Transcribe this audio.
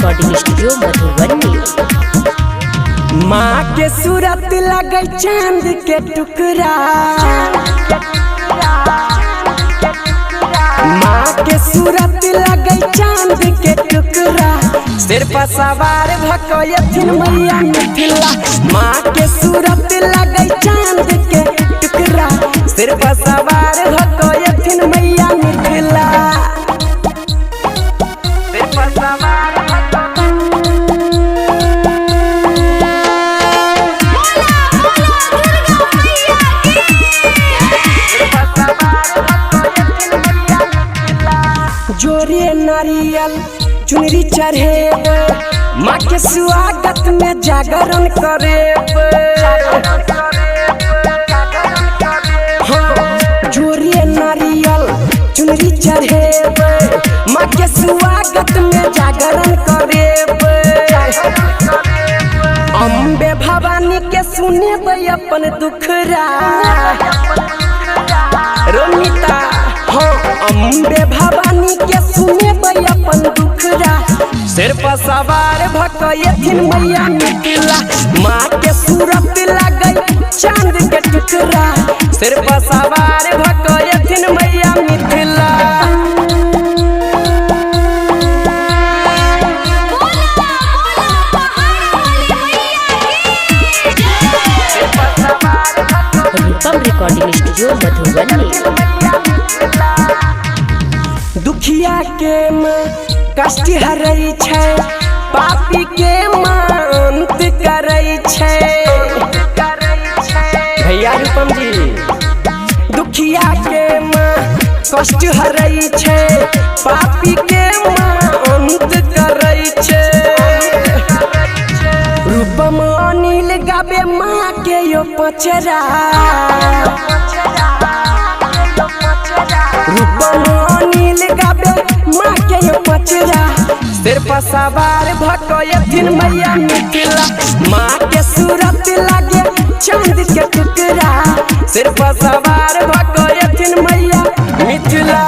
Recording studio Madhubani. माँ के सूरत लगे चांद के टुकड़ा, माँ के सूरत लगे चांद के टुकड़ा, सिर पर सवार भकोयथिन मैया मिथिला। माँ के सूरत लगे चांद के टुकड़ा, सिर पर सवार भकोयथिन मैया मिथिला। सिर पर सवार जोरे नारियल चुनरी चढ़ेब, माँ के स्वागत में जागरण करेब। जोरे नारियल चुनरी चढ़ेब, माँ के स्वागत में जागरण करेब। अम्बे भवानी के सुनेब अपन दुखरा रोमिता। अम्बे भवानी के सुनेब अपन दुखरा, सिर पर सवार भकोयथिन मैया मिथिला। माँ के सूरत लगे चांद के टुकड़ा, सिर पर सवार भकोयथिन मैया मिथिला। रूपम रिकॉर्डिंग स्टूडियो मधुबनी। दुखिया के माँ कष्ट हरै छै, पापी के माँ अंत करै छै। भैया रूपम जी, दुखिया के माँ कष्ट हरै छै, पापी के माँ अंत करै छै। रूपम अनिल गाबे माँ के यो पचरा, रूपम अनिल गाबे माँ के यो पचरा, सिर पर सवार भकोयथिन मैया मिथिला। माँ के सूरत लगे चांद के टुकड़ा, सिर पर सवार भकोयथिन मैया मिथिला।